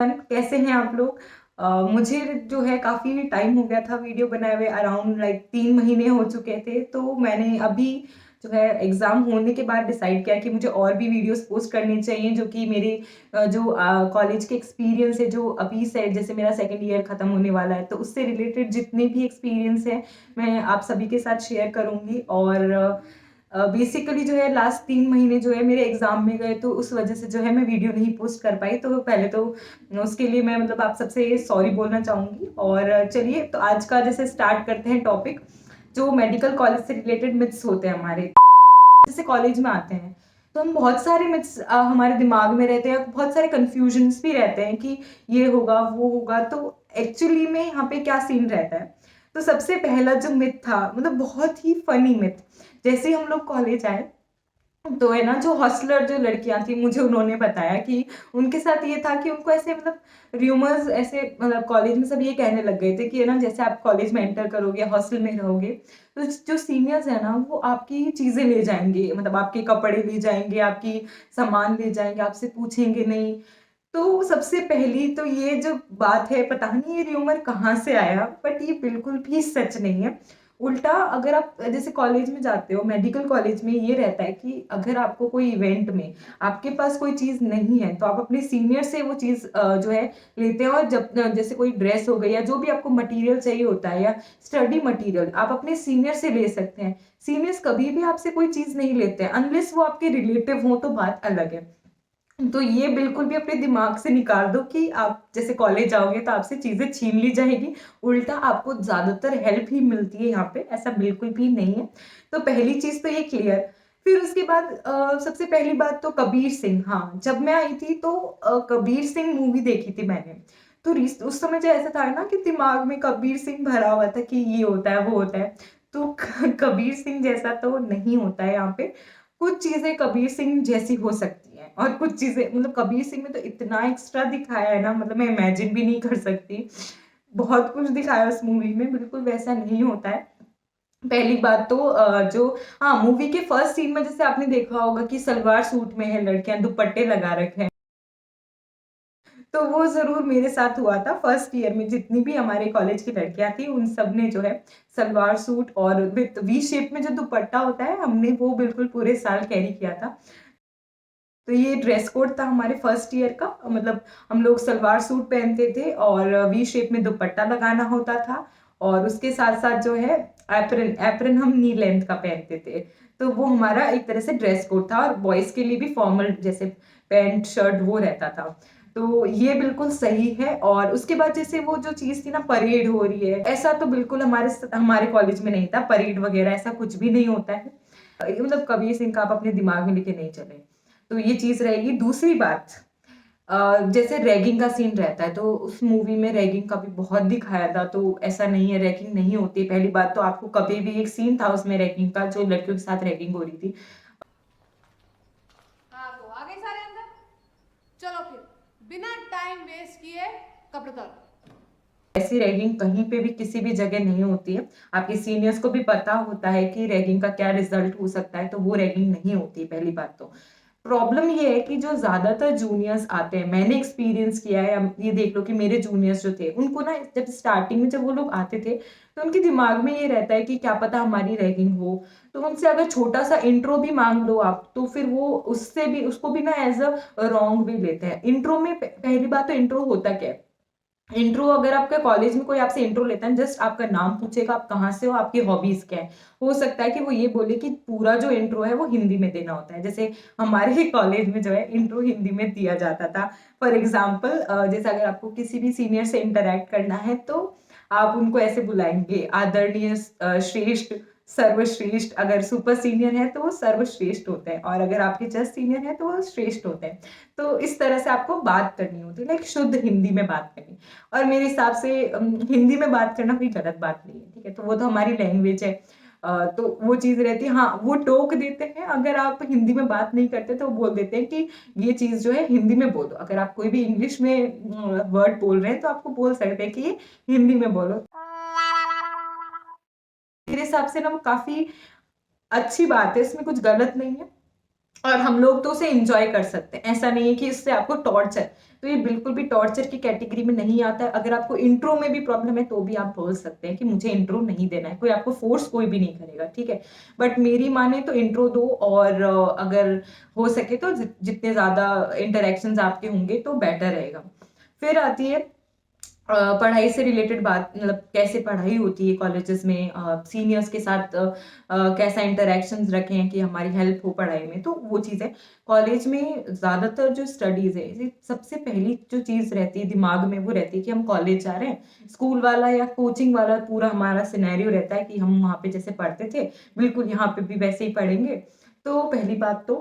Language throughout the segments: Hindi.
कैसे हैं आप लोग। मुझे जो है काफ़ी टाइम हो गया था वीडियो बनाए हुए, अराउंड लाइक 3 महीने हो चुके थे। तो मैंने अभी जो है एग्ज़ाम होने के बाद डिसाइड किया कि मुझे और भी वीडियोस पोस्ट करनी चाहिए, जो कि मेरे जो कॉलेज के एक्सपीरियंस है, जो अभी से जैसे मेरा सेकेंड ईयर ख़त्म होने वाला है, तो उससे रिलेटेड जितने भी एक्सपीरियंस हैं मैं आप सभी के साथ शेयर करूँगी। और बेसिकली जो है लास्ट 3 महीने जो है मेरे एग्जाम में गए, तो उस वजह से जो है मैं वीडियो नहीं पोस्ट कर पाई। तो पहले तो उसके लिए मैं मतलब आप सबसे सॉरी बोलना चाहूंगी। और चलिए तो आज का जैसे स्टार्ट करते हैं टॉपिक, जो मेडिकल कॉलेज से रिलेटेड मिथ्स होते हैं हमारे। जैसे कॉलेज में आते हैं तो हम बहुत सारे मिथ्स हमारे दिमाग में रहते हैं, बहुत सारे कंफ्यूजन्स भी रहते हैं कि ये होगा वो होगा। तो एक्चुअली में यहाँ पे क्या सीन रहता है। तो सबसे पहला जो मिथ था, मतलब बहुत ही फनी मिथ, जैसे ही हम लोग कॉलेज आए तो है ना, जो हॉस्टलर जो लड़कियां थी, मुझे उन्होंने बताया कि उनके साथ ये था कि उनको ऐसे मतलब र्यूमर्स ऐसे, मतलब कॉलेज में सब ये कहने लग गए थे कि है ना, जैसे आप कॉलेज में एंटर करोगे, हॉस्टल में रहोगे, तो जो सीनियर्स है ना वो आपकी चीजें ले जाएंगे, मतलब आपके कपड़े ले जाएंगे, आपकी सामान ले जाएंगे, आपसे पूछेंगे नहीं। तो सबसे पहली तो ये जो बात है, पता नहीं ये र्यूमर कहाँ से आया, बट ये बिल्कुल भी सच नहीं है। उल्टा अगर आप जैसे कॉलेज में जाते हो, मेडिकल कॉलेज में ये रहता है कि अगर आपको कोई इवेंट में आपके पास कोई चीज नहीं है, तो आप अपने सीनियर से वो चीज जो है लेते हैं। और जब जैसे कोई ड्रेस हो गई या जो भी आपको मटेरियल चाहिए होता है, या स्टडी मटेरियल, आप अपने सीनियर से ले सकते हैं। सीनियर्स कभी भी आपसे कोई चीज नहीं लेते हैं अनलेस वो आपके रिलेटिव हो, तो बात अलग है। तो ये बिल्कुल भी अपने दिमाग से निकाल दो कि आप जैसे कॉलेज जाओगे तो आपसे चीजें छीन ली जाएगी। उल्टा आपको ज्यादातर हेल्प ही मिलती है यहाँ पे, ऐसा बिल्कुल भी नहीं है। तो पहली चीज तो ये क्लियर। फिर उसके बाद सबसे पहली बात तो कबीर सिंह। हाँ, जब मैं आई थी तो कबीर सिंह मूवी देखी थी मैंने। तो उस समय जो ऐसा था ना कि दिमाग में कबीर सिंह भरा हुआ था कि ये होता है वो होता है। तो कबीर सिंह जैसा तो नहीं होता है यहाँ पे। कुछ चीजें कबीर सिंह जैसी हो सकती हैं, और कुछ चीजें मतलब कबीर सिंह में तो इतना एक्स्ट्रा दिखाया है ना, मतलब मैं इमेजिन भी नहीं कर सकती। बहुत कुछ दिखाया उस मूवी में, बिल्कुल वैसा नहीं होता है। पहली बात तो जो हाँ, मूवी के फर्स्ट सीन में जैसे आपने देखा होगा कि सलवार सूट में है लड़कियां, दुपट्टे लगा रखे हैं। तो वो जरूर मेरे साथ हुआ था फर्स्ट ईयर में, जितनी भी हमारे कॉलेज की लड़कियां थी उन सब ने जो है सलवार सूट और विद वी शेप में जो दुपट्टा होता है, हमने वो बिल्कुल पूरे साल कैरी किया था। तो ये ड्रेस कोड था हमारे फर्स्ट ईयर का, मतलब हम लोग सलवार सूट पहनते थे और वी शेप में दुपट्टा लगाना होता था। और उसके साथ साथ जो है एप्रन, एप्रन हम नी लेंथ का पहनते थे। तो वो हमारा एक तरह से ड्रेस कोड था, और बॉयज के लिए भी फॉर्मल जैसे पैंट शर्ट वो रहता था। तो ये बिल्कुल सही है। और उसके बाद जैसे वो जो चीज थी ना, परेड हो रही है, ऐसा तो बिल्कुल हमारे हमारे कॉलेज में नहीं था। परेड वगैरह ऐसा कुछ भी नहीं होता है। मतलब कबीर सिंह का आप अपने दिमाग में लेके नहीं चले। तो ये चीज रहेगी। दूसरी बात, जैसे रैगिंग का सीन रहता है, तो उस मूवी में रैगिंग का भी बहुत दिखाया था। तो ऐसा नहीं है, रैगिंग नहीं होती। पहली बात तो आपको कभी भी, एक सीन था उसमें रैगिंग का, जो लड़कियों के साथ रैगिंग हो रही थी। हाँ तो आ गए सारे अंदर। चलो फिर बिना टाइम वेस्ट किए कपड़े उतारो। ऐसी रैगिंग कहीं पे भी किसी भी जगह नहीं होती है। आपके सीनियर्स को भी पता होता है कि रैगिंग का क्या रिजल्ट हो सकता है, तो वो रैगिंग नहीं होती। पहली बात तो प्रॉब्लम ये है कि जो ज्यादातर जूनियर्स आते हैं, मैंने एक्सपीरियंस किया है, अब ये देख लो कि मेरे जूनियर्स जो थे, उनको ना जब स्टार्टिंग में जब वो लोग आते थे, तो उनके दिमाग में ये रहता है कि क्या पता हमारी रैगिंग हो। तो उनसे अगर छोटा सा इंट्रो भी मांग लो आप, तो फिर वो उससे भी, उसको भी ना एज अ रॉन्ग भी लेते हैं। इंट्रो में पहली बात तो इंट्रो होता क्या है। इंट्रो, अगर आपके कॉलेज में कोई आपसे इंट्रो लेता है, जस्ट आपका नाम पूछेगा, आप कहाँ से हो, आपकी हॉबीज क्या है। हो सकता है कि वो ये बोले कि पूरा जो इंट्रो है वो हिंदी में देना होता है। जैसे हमारे ही कॉलेज में जो है इंट्रो हिंदी में दिया जाता था। फॉर एग्जाम्पल, जैसे अगर आपको किसी भी सीनियर से इंटरेक्ट करना है, तो आप उनको ऐसे बुलाएंगे, आदरणीय, श्रेष्ठ, सर्वश्रेष्ठ। अगर सुपर सीनियर है तो वो सर्वश्रेष्ठ होते हैं, और अगर आपके जस्ट सीनियर है तो वो श्रेष्ठ होते हैं। तो इस तरह से आपको बात करनी होती है, लाइक शुद्ध हिंदी में बात करनी। और मेरे हिसाब से हिंदी में बात करना कोई गलत बात नहीं है, ठीक है। तो वो तो हमारी लैंग्वेज है। तो वो चीज रहती है। हाँ, वो टोक देते हैं, अगर आप हिंदी में बात नहीं करते तो वो बोल देते हैं कि ये चीज जो है हिंदी में बोलो। अगर आप कोई भी इंग्लिश में वर्ड बोल रहे हैं, तो आपको बोल सकते हैं कि ये हिंदी में बोलो। मेरे हिसाब से ना वो काफी अच्छी बात है, इसमें कुछ गलत नहीं है। और हम लोग तो उसे एंजॉय कर सकते हैं, ऐसा नहीं है कि इससे आपको टॉर्चर, तो ये बिल्कुल भी टॉर्चर की कैटेगरी में नहीं आता है। अगर आपको इंट्रो में भी प्रॉब्लम है तो भी आप बोल सकते हैं कि मुझे इंट्रो नहीं देना है, कोई आपको फोर्स कोई भी नहीं करेगा, ठीक है। बट मेरी माने तो इंट्रो दो, और अगर हो सके तो जितने ज्यादा इंटरेक्शंस आपके होंगे तो बेटर रहेगा। फिर आती है पढ़ाई से रिलेटेड बात, मतलब कैसे पढ़ाई होती है कॉलेजेस में, सीनियर्स के साथ कैसा इंटरेक्शंस रखें कि हमारी हेल्प हो पढ़ाई में, तो वो चीज़ें कॉलेज में ज़्यादातर जो स्टडीज़ है, सबसे पहली जो चीज़ रहती है दिमाग में वो रहती है कि हम कॉलेज जा रहे हैं। स्कूल वाला या कोचिंग वाला पूरा हमारा सिनेरियो रहता है कि हम वहाँ पे जैसे पढ़ते थे बिल्कुल यहाँ पे भी वैसे ही पढ़ेंगे। तो पहली बात तो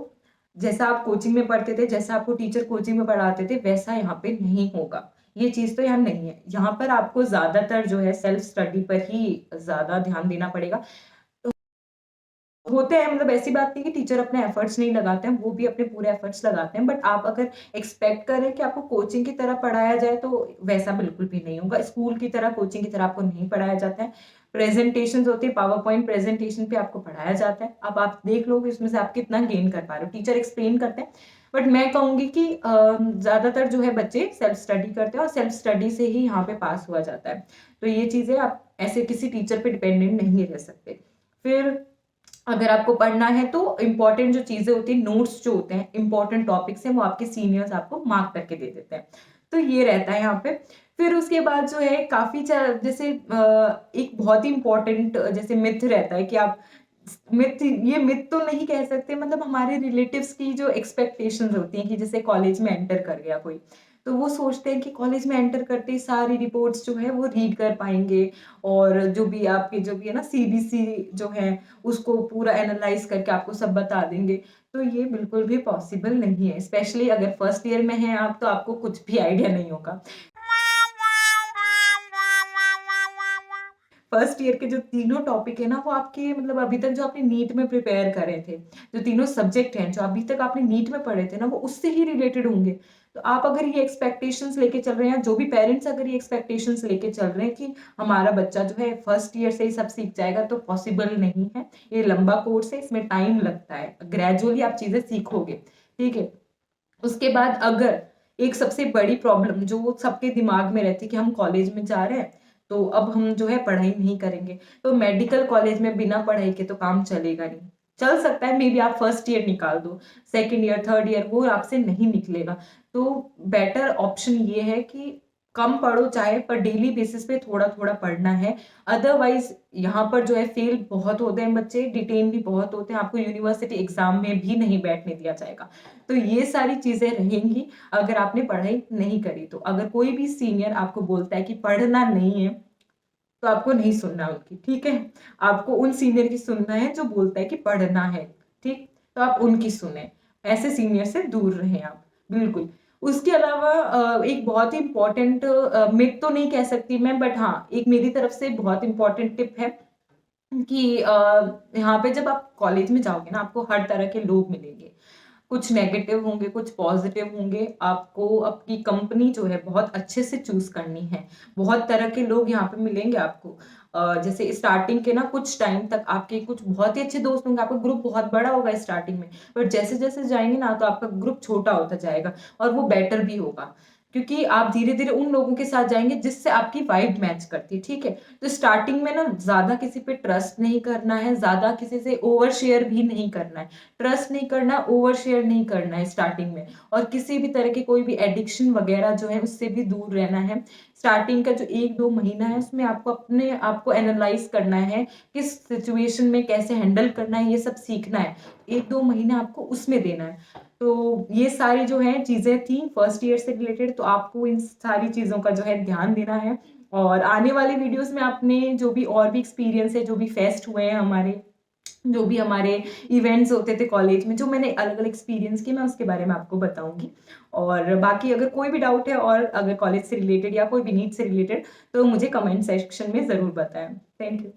जैसा आप कोचिंग में पढ़ते थे, जैसा आपको टीचर कोचिंग में पढ़ाते थे, वैसा यहाँ पे नहीं होगा। ये चीज तो यहाँ नहीं है। यहाँ पर आपको ज्यादातर जो है सेल्फ स्टडी पर ही ज्यादा ध्यान देना पड़ेगा। होते हैं, मतलब ऐसी बात नहीं कि टीचर अपने एफर्ट्स नहीं लगाते हैं, वो भी अपने पूरे एफर्ट्स लगाते हैं, बट आप अगर एक्सपेक्ट करें कि आपको कोचिंग की तरह पढ़ाया जाए तो वैसा बिल्कुल भी नहीं होगा। स्कूल की तरह कोचिंग की तरह आपको नहीं पढ़ाया जाता है। प्रेजेंटेशन होती है, पावर पॉइंट प्रेजेंटेशन पे आपको पढ़ाया जाता है। अब आप देख लो कि इसमें से आप कितना गेन कर पा रहे हो, टीचर एक्सप्लेन करते हैं। बट मैं कहूंगी कि ज्यादातर जो है बच्चे सेल्फ स्टडी करते हैं, और सेल्फ स्टडी से ही यहाँ पे पास हुआ जाता है। तो ये चीजें आप ऐसे किसी टीचर पे डिपेंडेंट नहीं रह सकते। फिर अगर आपको पढ़ना है तो इम्पोर्टेंट जो चीजें होती है, नोट्स जो होते हैं, इंपॉर्टेंट टॉपिक्स हैं, वो आपके सीनियर्स आपको मार्क करके दे देते हैं। तो ये रहता है यहाँ पे। फिर उसके बाद जो है काफी जैसे एक बहुत ही इंपॉर्टेंट जैसे मिथ रहता है कि आप मिथ, ये मिथ तो नहीं कह सकते, मतलब हमारे रिलेटिव्स की जो एक्सपेक्टेशंस होती हैं कि जैसे कॉलेज में एंटर कर गया कोई, तो वो सोचते हैं कि कॉलेज में एंटर करते ही सारी रिपोर्ट्स जो है वो रीड कर पाएंगे, और जो भी आपके जो भी है ना सीबीसी जो है उसको पूरा एनालाइज करके आपको सब बता देंगे। तो ये बिल्कुल भी पॉसिबल नहीं है, स्पेशली अगर फर्स्ट ईयर में हैं आप, तो आपको कुछ भी आइडिया नहीं होगा। फर्स्ट ईयर के जो तीनों टॉपिक है ना, वो आपके मतलब अभी तक जो आपने नीट में प्रिपेयर करे थे, जो तीनों सब्जेक्ट हैं जो अभी तक आपने नीट में पढ़े थे ना, वो उससे ही रिलेटेड होंगे। तो आप अगर ये एक्सपेक्टेशंस लेके चल रहे हैं, जो भी पेरेंट्स अगर ये एक्सपेक्टेशंस लेके चल रहे हैं कि हमारा बच्चा जो है फर्स्ट ईयर से ही सब सीख जाएगा, तो पॉसिबल नहीं है। ये लंबा कोर्स है, इसमें टाइम लगता है, ग्रेजुअली आप चीजें सीखोगे, ठीक है। उसके बाद अगर एक सबसे बड़ी प्रॉब्लम जो सबके दिमाग में रहती है कि हम कॉलेज में जा रहे हैं तो अब हम जो है पढ़ाई नहीं करेंगे, तो मेडिकल कॉलेज में बिना पढ़ाई के तो काम चलेगा नहीं। चल सकता है मे बी आप फर्स्ट ईयर निकाल दो, सेकंड ईयर थर्ड ईयर वो आपसे नहीं निकलेगा। तो बेटर ऑप्शन ये है कि कम पढ़ो चाहे, पर डेली बेसिस पे थोड़ा थोड़ा पढ़ना है। अदरवाइज यहाँ पर जो है फेल बहुत होते हैं बच्चे, डिटेन भी बहुत होते हैं, आपको यूनिवर्सिटी एग्जाम में भी नहीं बैठने दिया जाएगा। तो ये सारी चीजें रहेंगी अगर आपने पढ़ाई नहीं करी तो। अगर कोई भी सीनियर आपको बोलता है कि पढ़ना नहीं है, तो आपको नहीं सुनना उनकी, ठीक है। आपको उन सीनियर की सुनना है जो बोलता है कि पढ़ना है, ठीक। तो आप उनकी सुने, ऐसे सीनियर से दूर रहें आप, बिल्कुल। उसके अलावा एक बहुत ही इंपॉर्टेंट मिथ तो नहीं कह सकती मैं, बट हाँ एक मेरी तरफ से बहुत इंपॉर्टेंट टिप है कि यहाँ पे जब आप कॉलेज में जाओगे ना, आपको हर तरह के लोग मिलेंगे। कुछ नेगेटिव होंगे, कुछ पॉजिटिव होंगे। आपको अपनी कंपनी जो है बहुत अच्छे से चूज करनी है। बहुत तरह के लोग यहाँ पे मिलेंगे आपको। जैसे स्टार्टिंग के ना कुछ टाइम तक आपके कुछ बहुत ही अच्छे दोस्त होंगे, आपका ग्रुप बहुत बड़ा होगा स्टार्टिंग में, पर जैसे जैसे जाएंगे ना तो आपका ग्रुप छोटा होता जाएगा, और वो बेटर भी होगा, क्योंकि आप धीरे धीरे उन लोगों के साथ जाएंगे जिससे आपकी वाइब मैच करती है, ठीक है। तो स्टार्टिंग में ना ज्यादा किसी पे ट्रस्ट नहीं करना है, ज्यादा किसी से ओवर शेयर भी नहीं करना है। ट्रस्ट नहीं करना, ओवर शेयर नहीं करना है स्टार्टिंग में, और किसी भी तरह की कोई भी एडिक्शन वगैरह जो है उससे भी दूर रहना है। स्टार्टिंग का जो 1-2 महीना है उसमें आपको अपने आप को एनालाइज करना है, किस सिचुएशन में कैसे हैंडल करना है, ये सब सीखना है। 1-2 महीने आपको उसमें देना है। तो ये सारी जो है चीजें थी फर्स्ट ईयर से रिलेटेड, तो आपको इन सारी चीजों का जो है ध्यान देना है। और आने वाले वीडियोस में आपने जो भी और भी एक्सपीरियंस है, जो भी फेस्ट हुए हैं हमारे, जो भी हमारे इवेंट्स होते थे कॉलेज में, जो मैंने अलग अलग एक्सपीरियंस किए, मैं उसके बारे में आपको बताऊंगी। और बाकी अगर कोई भी डाउट है, और अगर कॉलेज से रिलेटेड या कोई भी नीट से रिलेटेड, तो मुझे कमेंट सेक्शन में जरूर बताएं। Thank you.